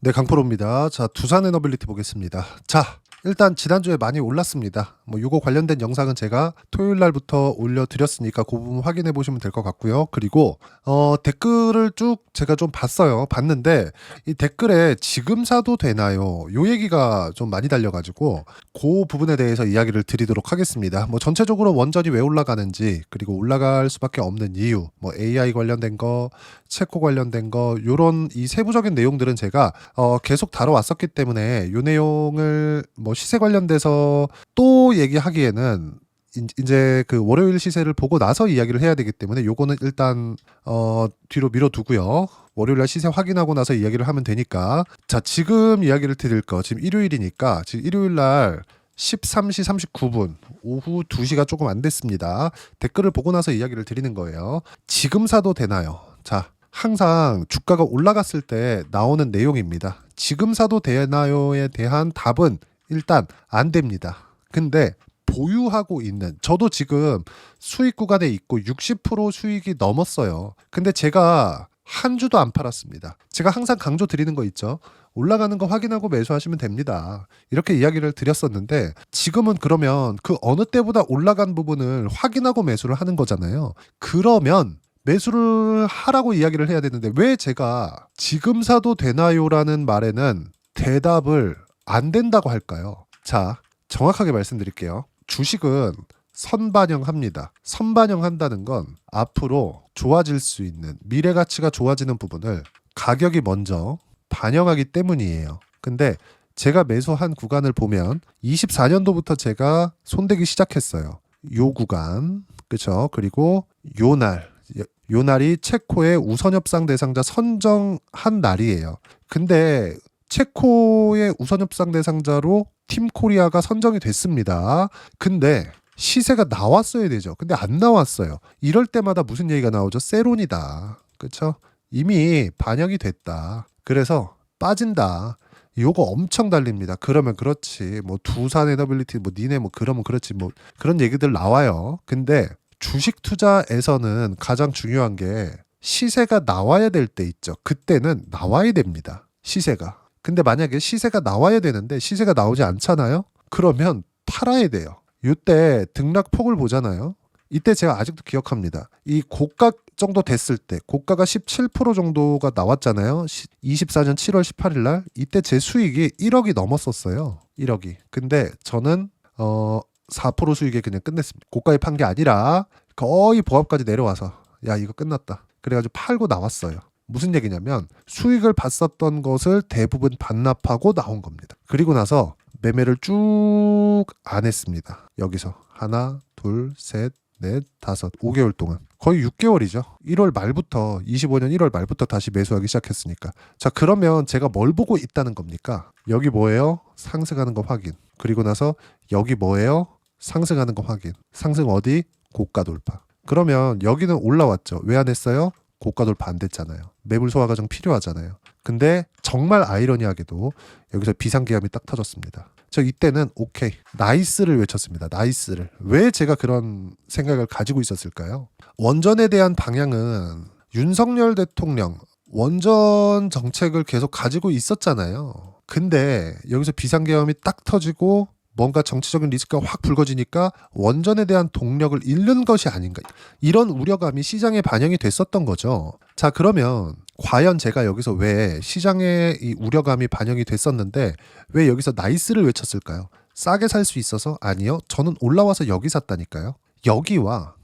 네, 강프로입니다. 자, 두산 에너빌리티 보겠습니다. 자, 일단 지난주에 많이 올랐습니다. 요거 관련된 영상은 제가 토요일 날부터 올려드렸으니까 그 부분 확인해 보시면 될 것 같고요. 그리고 댓글을 쭉 제가 좀 봤는데 이 댓글에 지금 사도 되나요? 요 얘기가 좀 많이 달려가지고 그 부분에 대해서 이야기를 드리도록 하겠습니다. 전체적으로 원전이 왜 올라가는지, 그리고 올라갈 수밖에 없는 이유, AI 관련된 거, 체코 관련된 거, 요런 이 세부적인 내용들은 제가 계속 다뤄왔었기 때문에 요 내용을 시세 관련돼서 또 얘기하기에는 이제 그 월요일 시세를 보고 나서 이야기를 해야 되기 때문에 요거는 일단 뒤로 밀어두고요. 월요일 날 시세 확인하고 나서 이야기를 하면 되니까. 자, 지금 이야기를 드릴 거, 지금 일요일이니까 지금 일요일 날 13시 39분 오후 2시가 조금 안 됐습니다. 댓글을 보고 나서 이야기를 드리는 거예요. 지금 사도 되나요? 자, 항상 주가가 올라갔을 때 나오는 내용입니다. 지금 사도 되나요에 대한 답은 일단 안 됩니다. 근데 보유하고 있는, 저도 지금 수익 구간에 있고 60% 수익이 넘었어요. 근데 제가 한 주도 안 팔았습니다. 제가 항상 강조 드리는 거 있죠. 올라가는 거 확인하고 매수하시면 됩니다. 이렇게 이야기를 드렸었는데, 지금은 그러면 그 어느 때보다 올라간 부분을 확인하고 매수를 하는 거잖아요. 그러면 매수를 하라고 이야기를 해야 되는데, 왜 제가 지금 사도 되나요라는 말에는 대답을 안 된다고 할까요? 자, 정확하게 말씀드릴게요. 주식은 선반영합니다. 선반영한다는 건 앞으로 좋아질 수 있는, 미래 가치가 좋아지는 부분을 가격이 먼저 반영하기 때문이에요. 근데 제가 매수한 구간을 보면 24년도부터 제가 손대기 시작했어요. 요 구간, 그렇죠? 그리고 요 날이 체코의 우선협상 대상자 선정한 날이에요. 근데 체코의 우선협상 대상자로 팀코리아가 선정이 됐습니다. 근데 시세가 나왔어야 되죠. 근데 안 나왔어요. 이럴 때마다 무슨 얘기가 나오죠? 세론이다. 그렇죠? 이미 반영이 됐다. 그래서 빠진다. 요거 엄청 달립니다. 그러면 그렇지. 두산 에너빌리티 니네 그러면 그렇지. 그런 얘기들 나와요. 근데 주식 투자에서는 가장 중요한 게 시세가 나와야 될 때 있죠. 그때는 나와야 됩니다. 시세가. 근데 만약에 시세가 나와야 되는데 시세가 나오지 않잖아요? 그러면 팔아야 돼요. 이때 등락폭을 보잖아요. 이때 제가 아직도 기억합니다. 이 고가 정도 됐을 때, 고가가 17% 정도가 나왔잖아요. 24년 7월 18일 날. 이때 제 수익이 1억이 넘었었어요. 1억이. 근데 저는 4% 수익에 그냥 끝냈습니다. 고가에 판 게 아니라 거의 보합까지 내려와서 야, 이거 끝났다. 그래가지고 팔고 나왔어요. 무슨 얘기냐면 수익을 봤었던 것을 대부분 반납하고 나온 겁니다. 그리고 나서 매매를 쭉 안 했습니다. 여기서 하나, 둘, 셋, 넷, 다섯, 5개월 동안. 거의 6개월이죠. 1월 말부터, 25년 1월 말부터 다시 매수하기 시작했으니까. 자, 그러면 제가 뭘 보고 있다는 겁니까? 여기 뭐예요? 상승하는 거 확인. 그리고 나서 여기 뭐예요? 상승하는 거 확인. 상승 어디? 고가 돌파. 그러면 여기는 올라왔죠. 왜 안 했어요? 고가 돌파 안 됐잖아요. 매물 소화 과정 필요하잖아요. 근데 정말 아이러니하게도 여기서 비상계엄이 딱 터졌습니다. 저 이때는 오케이, 나이스를 외쳤습니다. 나이스를. 왜 제가 그런 생각을 가지고 있었을까요? 원전에 대한 방향은 윤석열 대통령 원전 정책을 계속 가지고 있었잖아요. 근데 여기서 비상계엄이 딱 터지고 뭔가 정치적인 리스크가 확 불거지니까 원전에 대한 동력을 잃는 것이 아닌가, 이런 우려감이 시장에 반영이 됐었던 거죠. 자, 그러면 과연 제가 여기서 왜 시장에 이 우려감이 반영이 됐었는데 왜 여기서 나이스를 외쳤을까요? 싸게 살 수 있어서? 아니요. 저는 올라와서 여기 샀다니까요. 여기와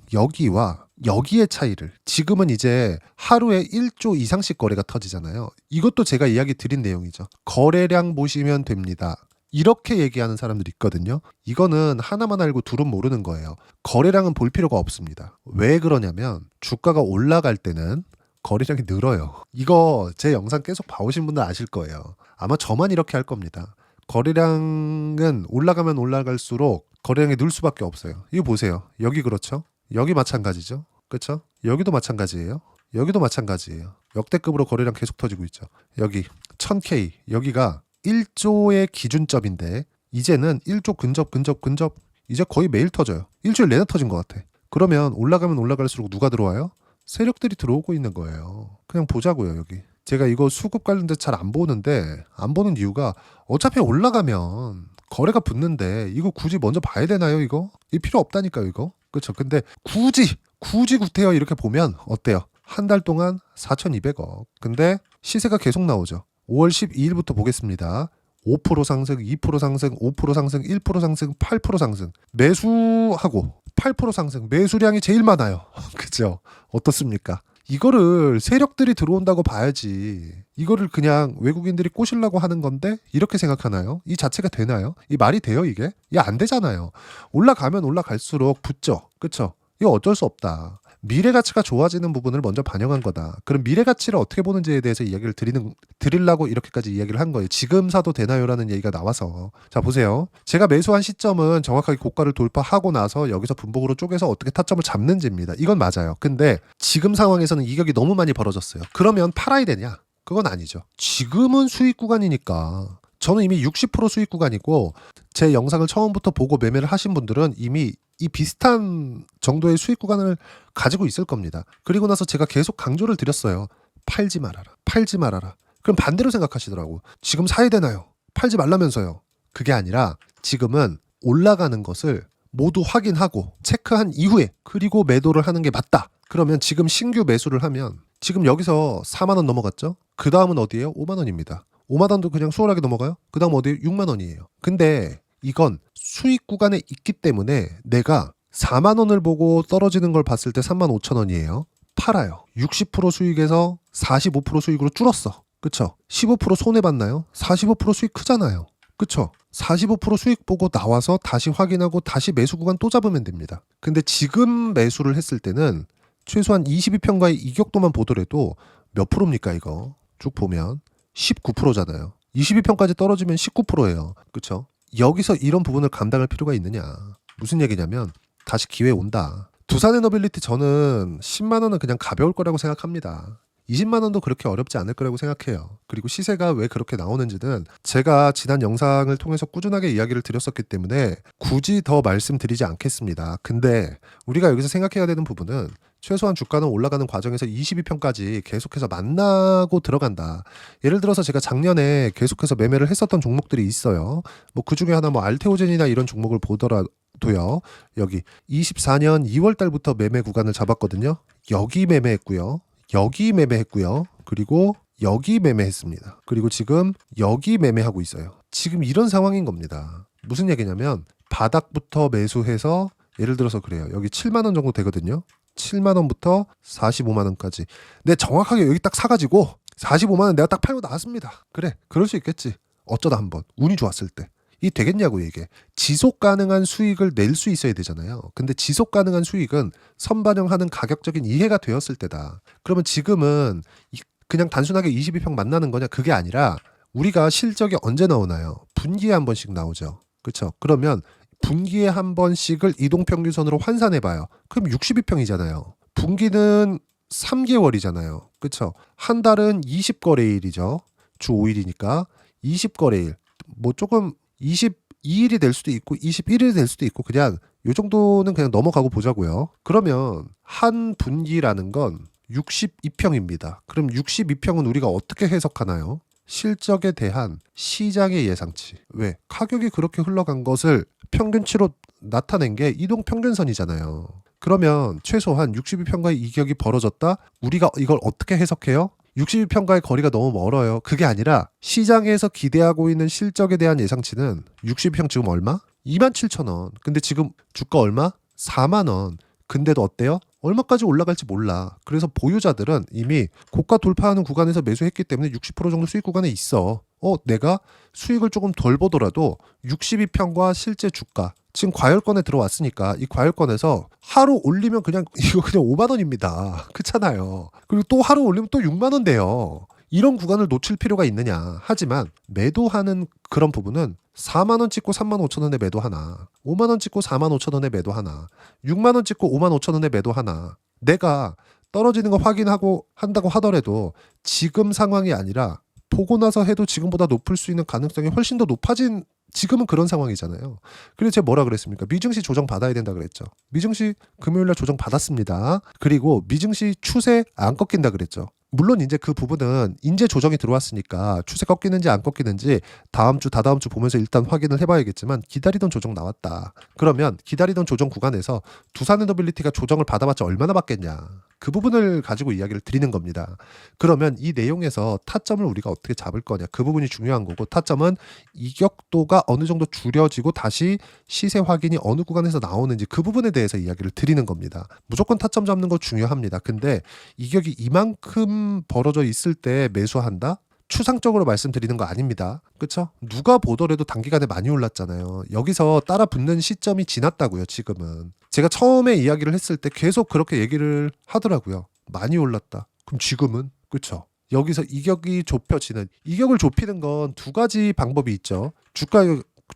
여기의 차이를, 지금은 이제 하루에 1조 이상씩 거래가 터지잖아요. 이것도 제가 이야기 드린 내용이죠. 거래량 보시면 됩니다. 이렇게 얘기하는 사람들이 있거든요. 이거는 하나만 알고 둘은 모르는 거예요. 거래량은 볼 필요가 없습니다. 왜 그러냐면 주가가 올라갈 때는 거래량이 늘어요. 이거 제 영상 계속 봐오신 분들 아실 거예요. 아마 저만 이렇게 할 겁니다. 거래량은 올라가면 올라갈수록 거래량이 늘 수밖에 없어요. 이거 보세요. 여기 그렇죠? 여기 마찬가지죠. 그렇죠? 여기도 마찬가지예요. 여기도 마찬가지예요. 역대급으로 거래량 계속 터지고 있죠. 여기 1000K, 여기가 1조의 기준점인데 이제는 1조 근접 이제 거의 매일 터져요. 일주일 내내 터진 것 같아. 그러면 올라가면 올라갈수록 누가 들어와요? 세력들이 들어오고 있는 거예요. 그냥 보자고요. 여기 제가 이거 수급 관련돼 잘 안 보는데 안 보는 이유가 어차피 올라가면 거래가 붙는데 이거 굳이 먼저 봐야 되나요 이거? 이 필요 없다니까요 이거. 그렇죠. 근데 굳이 구태여 이렇게 보면 어때요? 한 달 동안 4,200억. 근데 시세가 계속 나오죠. 5월 12일부터 보겠습니다. 5% 상승, 2% 상승, 5% 상승, 1% 상승, 8% 상승. 매수하고 8% 상승. 매수량이 제일 많아요. 그죠? 어떻습니까? 이거를 세력들이 들어온다고 봐야지. 이거를 그냥 외국인들이 꼬시려고 하는 건데 이렇게 생각하나요? 이 자체가 되나요? 이 말이 돼요 이게? 이게 안 되잖아요. 올라가면 올라갈수록 붙죠. 그쵸? 이거 어쩔 수 없다. 미래 가치가 좋아지는 부분을 먼저 반영한 거다. 그럼 미래 가치를 어떻게 보는지에 대해서 이야기를 드리려고 이렇게까지 이야기를 한 거예요. 지금 사도 되나요라는 얘기가 나와서. 자, 보세요. 제가 매수한 시점은 정확하게 고가를 돌파하고 나서 여기서 분봉으로 쪼개서 어떻게 타점을 잡는지입니다. 이건 맞아요. 근데 지금 상황에서는 이격이 너무 많이 벌어졌어요. 그러면 팔아야 되냐? 그건 아니죠. 지금은 수익 구간이니까. 저는 이미 60% 수익 구간이고 제 영상을 처음부터 보고 매매를 하신 분들은 이미 이 비슷한 정도의 수익 구간을 가지고 있을 겁니다. 그리고 나서 제가 계속 강조를 드렸어요. 팔지 말아라. 팔지 말아라. 그럼 반대로 생각하시더라고. 지금 사야 되나요? 팔지 말라면서요. 그게 아니라 지금은 올라가는 것을 모두 확인하고 체크한 이후에 그리고 매도를 하는 게 맞다. 그러면 지금 신규 매수를 하면 지금 여기서 4만 원 넘어갔죠? 그 다음은 어디예요? 5만 원입니다. 5만 원도 그냥 수월하게 넘어가요? 그 다음 어디예요? 6만 원이에요. 근데 이건 수익 구간에 있기 때문에 내가 4만 원을 보고 떨어지는 걸 봤을 때 3만 5천 원이에요. 팔아요. 60% 수익에서 45% 수익으로 줄었어. 그쵸? 15% 손해봤나요? 45% 수익 크잖아요. 그쵸? 45% 수익 보고 나와서 다시 확인하고 다시 매수 구간 또 잡으면 됩니다. 근데 지금 매수를 했을 때는 최소한 22평가의 이격도만 보더라도 몇 프로입니까 이거? 쭉 보면 19%잖아요. 22평까지 떨어지면 19%예요. 그쵸? 여기서 이런 부분을 감당할 필요가 있느냐. 무슨 얘기냐면 다시 기회 온다. 두산에너빌리티 저는 10만 원은 그냥 가벼울 거라고 생각합니다. 20만 원도 그렇게 어렵지 않을 거라고 생각해요. 그리고 시세가 왜 그렇게 나오는지는 제가 지난 영상을 통해서 꾸준하게 이야기를 드렸었기 때문에 굳이 더 말씀드리지 않겠습니다. 근데 우리가 여기서 생각해야 되는 부분은 최소한 주가는 올라가는 과정에서 22평까지 계속해서 만나고 들어간다. 예를 들어서 제가 작년에 계속해서 매매를 했었던 종목들이 있어요. 뭐 그 중에 하나 뭐 알테오젠이나 이런 종목을 보더라도요. 여기 24년 2월 달부터 매매 구간을 잡았거든요. 여기 매매했고요. 여기 매매했고요. 그리고 여기 매매했습니다. 그리고 지금 여기 매매하고 있어요. 지금 이런 상황인 겁니다. 무슨 얘기냐면 바닥부터 매수해서 예를 들어서 그래요. 여기 7만 원 정도 되거든요. 7만 원부터 45만 원까지. 내 정확하게 여기 딱 사가지고 45만 원 내가 딱 팔고 나왔습니다. 그래, 그럴 수 있겠지. 어쩌다 한번 운이 좋았을 때. 이 되겠냐고 이게. 지속 가능한 수익을 낼 수 있어야 되잖아요. 근데 지속 가능한 수익은 선반영하는 가격적인 이해가 되었을 때다. 그러면 지금은 그냥 단순하게 22평 만나는 거냐? 그게 아니라 우리가 실적이 언제 나오나요? 분기에 한 번씩 나오죠. 그렇죠? 그러면 분기에 한 번씩을 이동평균선으로 환산해봐요. 그럼 62평이잖아요. 분기는 3개월이잖아요. 그렇죠? 한 달은 20거래일이죠. 주 5일이니까 20거래일. 뭐 조금 22일이 될 수도 있고 21일이 될 수도 있고 그냥 요 정도는 그냥 넘어가고 보자고요. 그러면 한 분기라는 건 62평입니다. 그럼 62평은 우리가 어떻게 해석하나요? 실적에 대한 시장의 예상치. 왜? 가격이 그렇게 흘러간 것을 평균치로 나타낸 게 이동평균선이잖아요. 그러면 최소한 62평가의 이격이 벌어졌다? 우리가 이걸 어떻게 해석해요? 62평가의 거리가 너무 멀어요. 그게 아니라 시장에서 기대하고 있는 실적에 대한 예상치는 62평 지금 얼마? 27,000원. 근데 지금 주가 얼마? 4만 원. 근데도 어때요? 얼마까지 올라갈지 몰라. 그래서 보유자들은 이미 고가 돌파하는 구간에서 매수했기 때문에 60% 정도 수익 구간에 있어. 내가 수익을 조금 덜 보더라도 62평과 실제 주가 지금 과열권에 들어왔으니까 이 과열권에서 하루 올리면 그냥 이거 그냥 5만 원입니다. 그렇잖아요. 그리고 또 하루 올리면 또 6만 원 돼요. 이런 구간을 놓칠 필요가 있느냐. 하지만 매도하는 그런 부분은 4만 원 찍고 3만 5천 원에 매도 하나, 5만 원 찍고 4만 5천 원에 매도 하나, 6만 원 찍고 5만 5천 원에 매도 하나. 내가 떨어지는 거 확인하고 한다고 하더라도 지금 상황이 아니라 보고 나서 해도 지금보다 높을 수 있는 가능성이 훨씬 더 높아진 지금은 그런 상황이잖아요. 그래서 제가 뭐라 그랬습니까? 미증시 조정 받아야 된다 그랬죠. 미증시 금요일날 조정 받았습니다. 그리고 미증시 추세 안 꺾인다 그랬죠. 물론 이제 그 부분은 인제 조정이 들어왔으니까 추세 꺾이는지 안 꺾이는지 다음 주, 다다음 주 보면서 일단 확인을 해봐야겠지만 기다리던 조정 나왔다. 그러면 기다리던 조정 구간에서 두산 에너빌리티가 조정을 받아봤자 얼마나 받겠냐. 그 부분을 가지고 이야기를 드리는 겁니다. 그러면 이 내용에서 타점을 우리가 어떻게 잡을 거냐. 그 부분이 중요한 거고 타점은 이격도가 어느 정도 줄여지고 다시 시세 확인이 어느 구간에서 나오는지 그 부분에 대해서 이야기를 드리는 겁니다. 무조건 타점 잡는 거 중요합니다. 근데 이격이 이만큼 벌어져 있을 때 매수한다? 추상적으로 말씀드리는 거 아닙니다. 그쵸? 누가 보더라도 단기간에 많이 올랐잖아요. 여기서 따라 붙는 시점이 지났다고요, 지금은. 제가 처음에 이야기를 했을 때 계속 그렇게 얘기를 하더라고요. 많이 올랐다. 그럼 지금은? 그쵸? 여기서 이격이 좁혀지는, 이격을 좁히는 건 두 가지 방법이 있죠.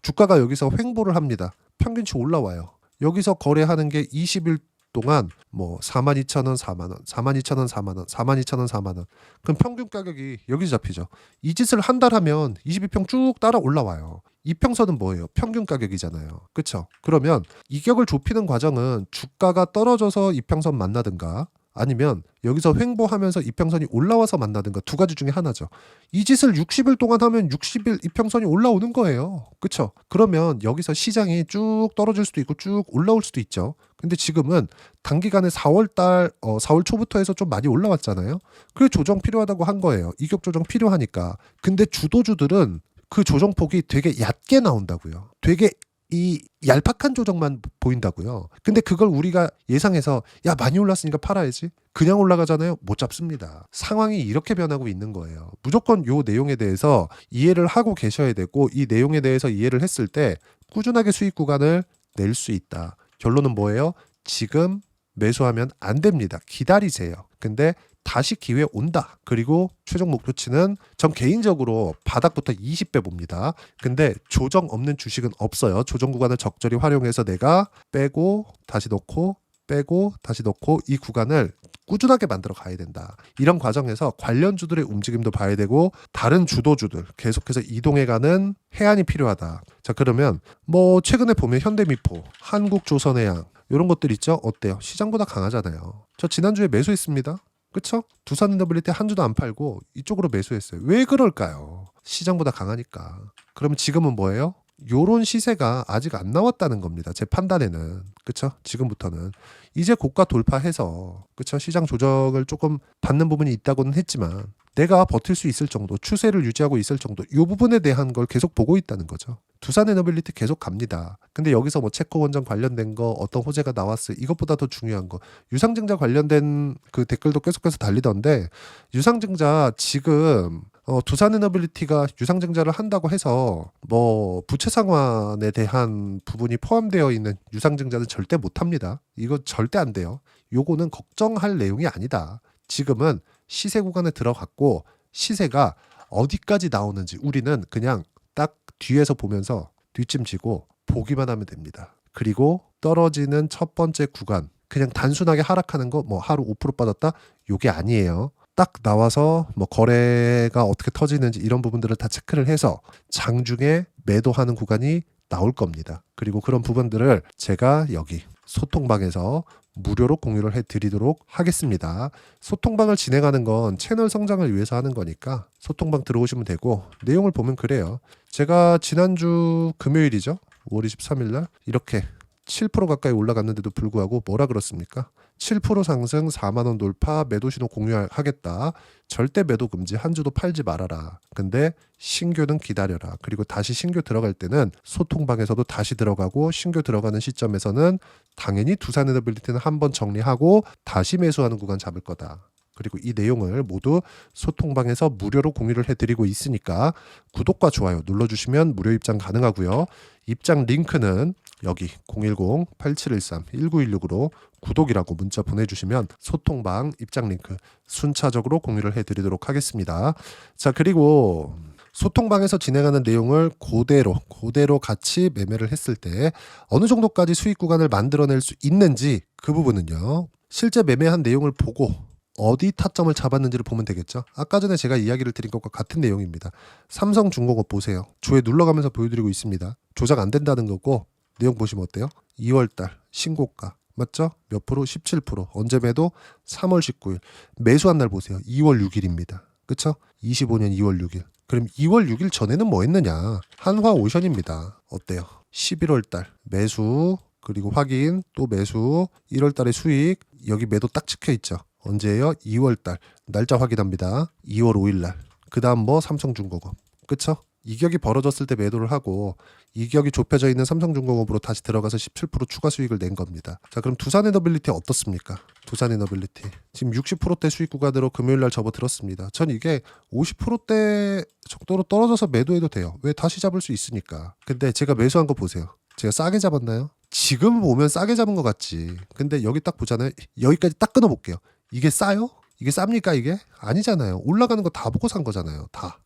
주가가 여기서 횡보를 합니다. 평균치 올라와요. 여기서 거래하는 게 20일 동안 뭐 42,000원, 4만원, 42,000원, 4만원, 42,000원, 4만원. 그럼 평균 가격이 여기서 잡히죠. 이 짓을 한 달 하면 22평 쭉 따라 올라와요. 이평선은 뭐예요? 평균 가격이잖아요. 그쵸? 그러면 이격을 좁히는 과정은 주가가 떨어져서 이평선 만나든가 아니면 여기서 횡보하면서 이평선이 올라와서 만나든가 두 가지 중에 하나죠. 이 짓을 60일 동안 하면 60일 이평선이 올라오는 거예요. 그쵸? 그러면 여기서 시장이 쭉 떨어질 수도 있고 쭉 올라올 수도 있죠. 근데 지금은 단기간에 4월 초부터 해서 좀 많이 올라왔잖아요. 그래 조정 필요하다고 한 거예요. 이격 조정 필요하니까. 근데 주도주들은 그 조정폭이 되게 얕게 나온다고요. 되게 이 얄팍한 조정만 보인다고요. 근데 그걸 우리가 예상해서 야 많이 올랐으니까 팔아야지. 그냥 올라가잖아요. 못 잡습니다. 상황이 이렇게 변하고 있는 거예요. 무조건 요 내용에 대해서 이해를 하고 계셔야 되고 이 내용에 대해서 이해를 했을 때 꾸준하게 수익 구간을 낼 수 있다. 결론은 뭐예요? 지금 매수하면 안 됩니다. 기다리세요. 근데 다시 기회 온다. 그리고 최종 목표치는 전 개인적으로 바닥부터 20배 봅니다. 근데 조정 없는 주식은 없어요. 조정 구간을 적절히 활용해서 내가 빼고 다시 넣고 빼고 다시 넣고 이 구간을 꾸준하게 만들어 가야 된다. 이런 과정에서 관련주들의 움직임도 봐야 되고 다른 주도주들 계속해서 이동해가는 해안이 필요하다. 자 그러면 뭐 최근에 보면 현대미포, 한국조선해양 이런 것들 있죠? 어때요? 시장보다 강하잖아요. 저 지난주에 매수했습니다. 그쵸? 두산 에너빌리티 한 주도 안 팔고 이쪽으로 매수했어요. 왜 그럴까요? 시장보다 강하니까. 그러면 지금은 뭐예요? 요런 시세가 아직 안 나왔다는 겁니다. 제 판단에는. 그쵸? 지금부터는. 이제 고가 돌파해서 그쵸? 시장 조정을 조금 받는 부분이 있다고는 했지만 내가 버틸 수 있을 정도, 추세를 유지하고 있을 정도 이 부분에 대한 걸 계속 보고 있다는 거죠. 두산 에너빌리티 계속 갑니다. 근데 여기서 뭐 체코 원전 관련된 거 어떤 호재가 나왔어요. 이것보다 더 중요한 거. 유상증자 관련된 그 댓글도 계속해서 달리던데 유상증자 지금 두산 에너빌리티가 유상증자를 한다고 해서 뭐 부채 상환에 대한 부분이 포함되어 있는 유상증자는 절대 못 합니다. 이거 절대 안 돼요. 요거는 걱정할 내용이 아니다. 지금은 시세 구간에 들어갔고 시세가 어디까지 나오는지 우리는 그냥 딱 뒤에서 보면서 뒷짐지고 보기만 하면 됩니다. 그리고 떨어지는 첫 번째 구간 그냥 단순하게 하락하는 거 뭐 하루 5% 빠졌다? 요게 아니에요. 딱 나와서 뭐 거래가 어떻게 터지는지 이런 부분들을 다 체크를 해서 장중에 매도하는 구간이 나올 겁니다. 그리고 그런 부분들을 제가 여기 소통방에서 무료로 공유를 해드리도록 하겠습니다. 소통방을 진행하는 건 채널 성장을 위해서 하는 거니까 소통방 들어오시면 되고 내용을 보면 그래요. 제가 지난주 금요일이죠. 5월 23일 날 이렇게 7% 가까이 올라갔는데도 불구하고 뭐라 그렇습니까? 7% 상승 4만 원 돌파 매도 신호 공유하겠다. 절대 매도 금지 한 주도 팔지 말아라. 근데 신규는 기다려라. 그리고 다시 신규 들어갈 때는 소통방에서도 다시 들어가고 신규 들어가는 시점에서는 당연히 두산 에너빌리티는 한번 정리하고 다시 매수하는 구간 잡을 거다. 그리고 이 내용을 모두 소통방에서 무료로 공유를 해드리고 있으니까 구독과 좋아요 눌러주시면 무료 입장 가능하고요. 입장 링크는 여기 010-8713-1916으로 구독이라고 문자 보내주시면 소통방 입장 링크 순차적으로 공유를 해드리도록 하겠습니다. 자 그리고 소통방에서 진행하는 내용을 그대로 같이 매매를 했을 때 어느 정도까지 수익 구간을 만들어낼 수 있는지 그 부분은요. 실제 매매한 내용을 보고 어디 타점을 잡았는지를 보면 되겠죠. 아까 전에 제가 이야기를 드린 것과 같은 내용입니다. 삼성중공업 보세요. 조회 눌러가면서 보여드리고 있습니다. 조작 안 된다는 거고 내용 보시면 어때요? 2월달 신고가 맞죠? 몇 프로? 17%. 언제 매도? 3월 19일. 매수한 날 보세요. 2월 6일입니다. 그쵸? 25년 2월 6일. 그럼 2월 6일 전에는 뭐 했느냐? 한화오션입니다. 어때요? 11월 달 매수, 그리고 확인, 또 매수, 1월 달에 수익, 여기 매도 딱 찍혀 있죠. 언제예요? 2월 달. 날짜 확인합니다. 2월 5일 날. 그 다음 뭐 삼성중공업. 그쵸? 이격이 벌어졌을 때 매도를 하고 이격이 좁혀져 있는 삼성중공업으로 다시 들어가서 17% 추가 수익을 낸 겁니다. 자, 그럼 두산에너빌리티 어떻습니까? 두산에너빌리티 지금 60%대 수익 구간으로 금요일날 접어들었습니다. 전 이게 50%대 정도로 떨어져서 매도해도 돼요. 왜? 다시 잡을 수 있으니까. 근데 제가 매수한 거 보세요. 제가 싸게 잡았나요? 지금 보면 싸게 잡은 것 같지. 근데 여기 딱 보잖아요. 여기까지 딱 끊어볼게요. 이게 싸요? 이게 쌉니까 이게? 아니잖아요. 올라가는 거 다 보고 산 거잖아요. 다.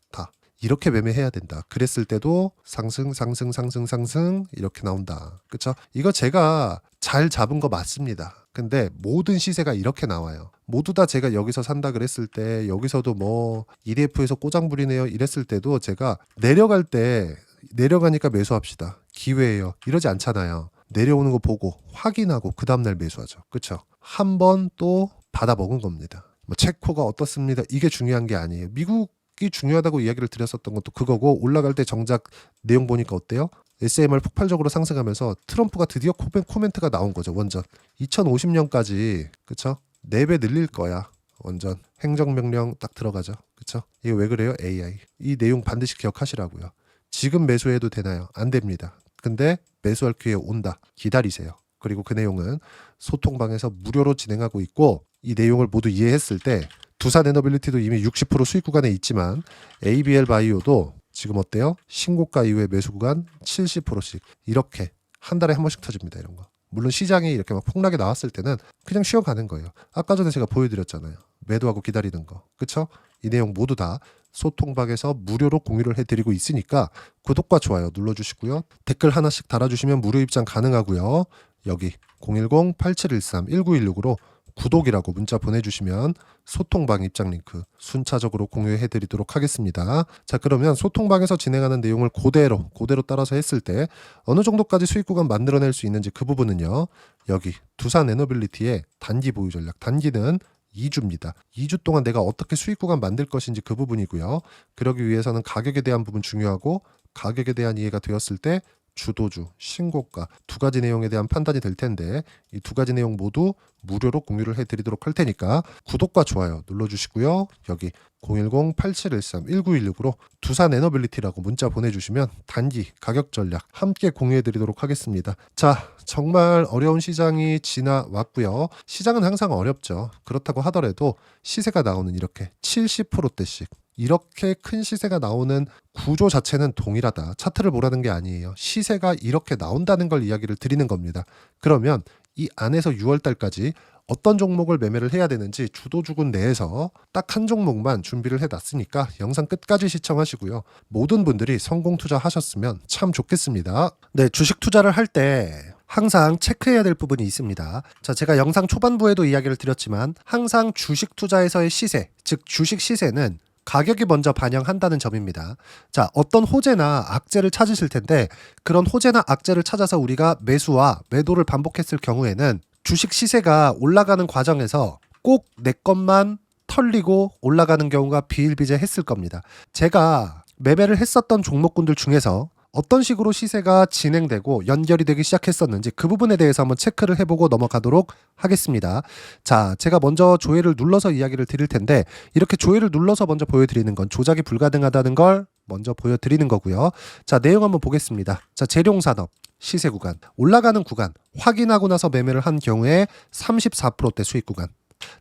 이렇게 매매해야 된다. 그랬을 때도 상승 이렇게 나온다. 그쵸? 이거 제가 잘 잡은 거 맞습니다. 근데 모든 시세가 이렇게 나와요. 모두 다 제가 여기서 산다 그랬을 때 여기서도 뭐 EDF에서 꼬장 부리네요 이랬을 때도 제가 내려갈 때 내려가니까 매수합시다. 기회예요. 이러지 않잖아요. 내려오는 거 보고 확인하고 그 다음날 매수하죠. 그쵸? 한 번 또 받아먹은 겁니다. 뭐 체코가 어떻습니다. 이게 중요한 게 아니에요. 미국이 중요하다고 이야기를 드렸었던 것도 그거고 올라갈 때 정작 내용 보니까 어때요? SMR 폭발적으로 상승하면서 트럼프가 드디어 코멘트가 나온 거죠. 완전 2050년까지 그쵸? 4배 늘릴 거야. 완전 행정명령 딱 들어가죠. 그쵸? 이게 왜 그래요? AI. 이 내용 반드시 기억하시라고요. 지금 매수해도 되나요? 안 됩니다. 근데 매수할 기회 온다. 기다리세요. 그리고 그 내용은 소통방에서 무료로 진행하고 있고 이 내용을 모두 이해했을 때 두산에너빌리티도 이미 60% 수익 구간에 있지만 ABL 바이오도 지금 어때요? 신고가 이후에 매수 구간 70%씩 이렇게 한 달에 한 번씩 터집니다. 이런 거. 물론 시장이 이렇게 막 폭락이 나왔을 때는 그냥 쉬어가는 거예요. 아까 전에 제가 보여드렸잖아요. 매도하고 기다리는 거. 그쵸? 이 내용 모두 다 소통방에서 무료로 공유를 해드리고 있으니까 구독과 좋아요 눌러주시고요. 댓글 하나씩 달아주시면 무료 입장 가능하고요. 여기 010-8713-1916으로 구독이라고 문자 보내주시면 소통방 입장 링크 순차적으로 공유해드리도록 하겠습니다. 자, 그러면 소통방에서 진행하는 내용을 그대로 따라서 했을 때 어느 정도까지 수익 구간 만들어낼 수 있는지 그 부분은요. 여기 두산에너빌리티의 단기 보유 전략. 단기는 2주입니다. 2주 동안 내가 어떻게 수익 구간 만들 것인지 그 부분이고요. 그러기 위해서는 가격에 대한 부분 중요하고 가격에 대한 이해가 되었을 때 주도주, 신고가 두 가지 내용에 대한 판단이 될 텐데 이 두 가지 내용 모두 무료로 공유를 해드리도록 할 테니까 구독과 좋아요 눌러주시고요. 여기 010-8713-1916으로 두산에너빌리티라고 문자 보내주시면 단기 가격 전략 함께 공유해드리도록 하겠습니다. 자, 정말 어려운 시장이 지나왔고요. 시장은 항상 어렵죠. 그렇다고 하더라도 시세가 나오는 이렇게 70%대씩 이렇게 큰 시세가 나오는 구조 자체는 동일하다. 차트를 보라는 게 아니에요. 시세가 이렇게 나온다는 걸 이야기를 드리는 겁니다. 그러면 이 안에서 6월 달까지 어떤 종목을 매매를 해야 되는지 주도주군 내에서 딱 한 종목만 준비를 해놨으니까 영상 끝까지 시청하시고요. 모든 분들이 성공 투자하셨으면 참 좋겠습니다. 네, 주식 투자를 할 때 항상 체크해야 될 부분이 있습니다. 자, 제가 영상 초반부에도 이야기를 드렸지만 항상 주식 투자에서의 시세, 즉 주식 시세는 가격이 먼저 반영한다는 점입니다. 자, 어떤 호재나 악재를 찾으실 텐데 그런 호재나 악재를 찾아서 우리가 매수와 매도를 반복했을 경우에는 주식 시세가 올라가는 과정에서 꼭 내 것만 털리고 올라가는 경우가 비일비재했을 겁니다. 제가 매매를 했었던 종목군들 중에서 어떤 식으로 시세가 진행되고 연결이 되기 시작했었는지 그 부분에 대해서 한번 체크를 해보고 넘어가도록 하겠습니다. 자, 제가 먼저 조회를 눌러서 이야기를 드릴 텐데 이렇게 조회를 눌러서 먼저 보여드리는 건 조작이 불가능하다는 걸 먼저 보여드리는 거고요. 자, 내용 한번 보겠습니다. 자, 재룡산업 시세 구간 올라가는 구간 확인하고 나서 매매를 한 경우에 34%대 수익 구간.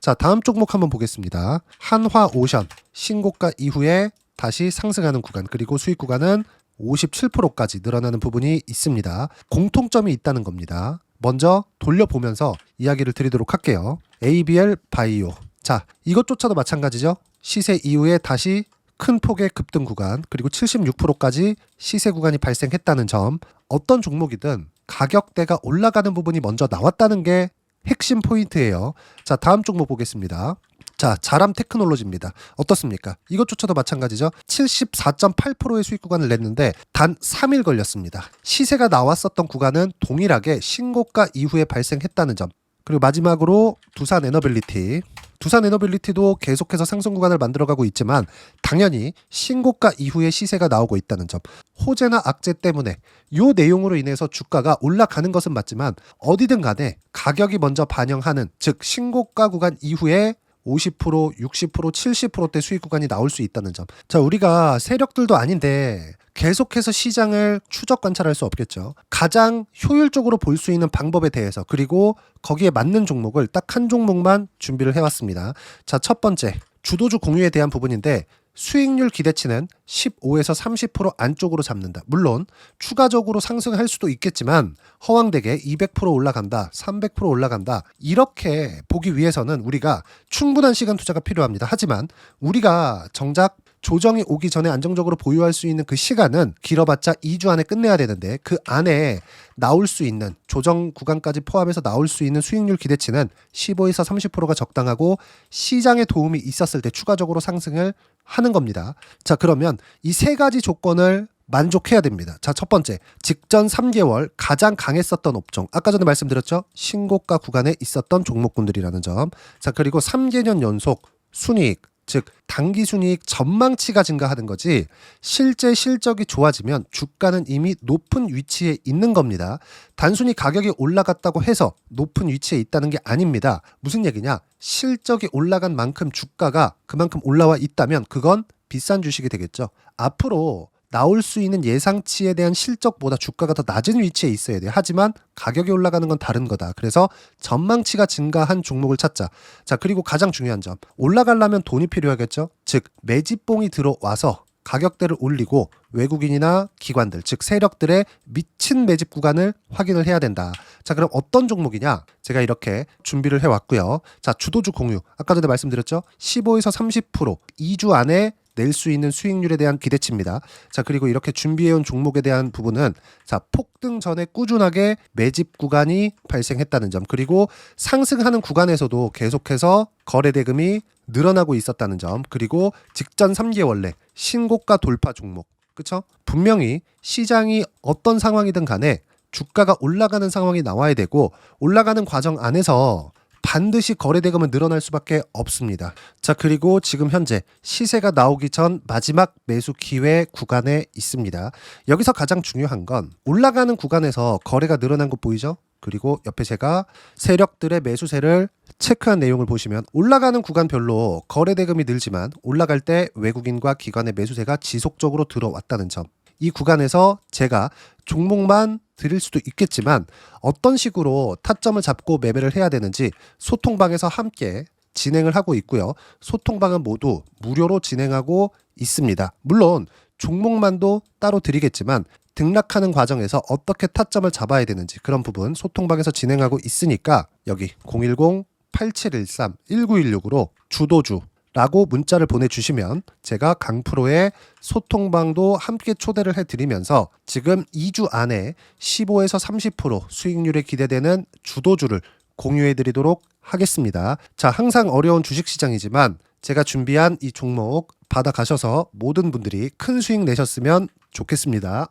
자, 다음 종목 한번 보겠습니다. 한화오션 신고가 이후에 다시 상승하는 구간 그리고 수익 구간은 57%까지 늘어나는 부분이 있습니다. 공통점이 있다는 겁니다. 먼저 돌려보면서 이야기를 드리도록 할게요. ABL 바이오. 자, 이것조차도 마찬가지죠. 시세 이후에 다시 큰 폭의 급등 구간 그리고 76%까지 시세 구간이 발생했다는 점. 어떤 종목이든 가격대가 올라가는 부분이 먼저 나왔다는 게 핵심 포인트예요. 자, 다음 종목 보겠습니다. 자, 자람 테크놀로지입니다. 어떻습니까? 이것조차도 마찬가지죠. 74.8%의 수익 구간을 냈는데 단 3일 걸렸습니다. 시세가 나왔었던 구간은 동일하게 신고가 이후에 발생했다는 점. 그리고 마지막으로 두산 에너빌리티. 두산 에너빌리티도 계속해서 상승 구간을 만들어가고 있지만 당연히 신고가 이후에 시세가 나오고 있다는 점. 호재나 악재 때문에 이 내용으로 인해서 주가가 올라가는 것은 맞지만 어디든 간에 가격이 먼저 반영하는, 즉 신고가 구간 이후에 50%, 60%, 70%대 수익 구간이 나올 수 있다는 점. 자, 우리가 세력들도 아닌데 계속해서 시장을 추적 관찰할 수 없겠죠. 가장 효율적으로 볼 수 있는 방법에 대해서, 그리고 거기에 맞는 종목을 딱 한 종목만 준비를 해왔습니다. 자, 첫 번째, 주도주 공유에 대한 부분인데 수익률 기대치는 15에서 30% 안쪽으로 잡는다. 물론 추가적으로 상승할 수도 있겠지만 허황되게 200% 올라간다, 300% 올라간다, 이렇게 보기 위해서는 우리가 충분한 시간 투자가 필요합니다. 하지만 우리가 정작 조정이 오기 전에 안정적으로 보유할 수 있는 그 시간은 길어봤자 2주 안에 끝내야 되는데, 그 안에 나올 수 있는, 조정 구간까지 포함해서 나올 수 있는 수익률 기대치는 15에서 30%가 적당하고 시장에 도움이 있었을 때 추가적으로 상승을 하는 겁니다. 자, 그러면 이 세 가지 조건을 만족해야 됩니다. 자, 첫 번째, 직전 3개월 가장 강했었던 업종. 아까 전에 말씀드렸죠? 신고가 구간에 있었던 종목군들이라는 점. 자, 그리고 3개년 연속 순이익, 즉 단기 순이익 전망치가 증가하는 거지 실제 실적이 좋아지면 주가는 이미 높은 위치에 있는 겁니다. 단순히 가격이 올라갔다고 해서 높은 위치에 있다는 게 아닙니다. 무슨 얘기냐? 실적이 올라간 만큼 주가가 그만큼 올라와 있다면 그건 비싼 주식이 되겠죠. 앞으로 나올 수 있는 예상치에 대한 실적보다 주가가 더 낮은 위치에 있어야 돼요. 하지만 가격이 올라가는 건 다른 거다. 그래서 전망치가 증가한 종목을 찾자. 자, 그리고 가장 중요한 점. 올라가려면 돈이 필요하겠죠. 즉 매집봉이 들어와서 가격대를 올리고 외국인이나 기관들, 즉 세력들의 미친 매집 구간을 확인을 해야 된다. 자, 그럼 어떤 종목이냐? 제가 이렇게 준비를 해왔고요. 자, 주도주 공유. 아까 전에 말씀드렸죠. 15에서 30% 2주 안에 낼 수 있는 수익률에 대한 기대치입니다. 자, 그리고 이렇게 준비해온 종목에 대한 부분은, 자, 폭등 전에 꾸준하게 매집 구간이 발생했다는 점, 그리고 상승하는 구간에서도 계속해서 거래 대금이 늘어나고 있었다는 점, 그리고 직전 3개월 내 신고가 돌파 종목. 그쵸? 분명히 시장이 어떤 상황이든 간에 주가가 올라가는 상황이 나와야 되고 올라가는 과정 안에서 반드시 거래 대금은 늘어날 수밖에 없습니다. 자, 그리고 지금 현재 시세가 나오기 전 마지막 매수 기회 구간에 있습니다. 여기서 가장 중요한 건 올라가는 구간에서 거래가 늘어난 거 보이죠? 그리고 옆에 제가 세력들의 매수세를 체크한 내용을 보시면 올라가는 구간별로 거래 대금이 늘지만 올라갈 때 외국인과 기관의 매수세가 지속적으로 들어왔다는 점. 이 구간에서 제가 종목만 드릴 수도 있겠지만 어떤 식으로 타점을 잡고 매매를 해야 되는지 소통방에서 함께 진행을 하고 있고요. 소통방은 모두 무료로 진행하고 있습니다. 물론 종목만도 따로 드리겠지만 등락하는 과정에서 어떻게 타점을 잡아야 되는지 그런 부분 소통방에서 진행하고 있으니까 여기 010-8713-1916으로 주도주 라고 문자를 보내주시면 제가 강프로의 소통방도 함께 초대를 해드리면서 지금 2주 안에 15에서 30% 수익률에 기대되는 주도주를 공유해드리도록 하겠습니다. 자, 항상 어려운 주식시장이지만 제가 준비한 이 종목 받아가셔서 모든 분들이 큰 수익 내셨으면 좋겠습니다.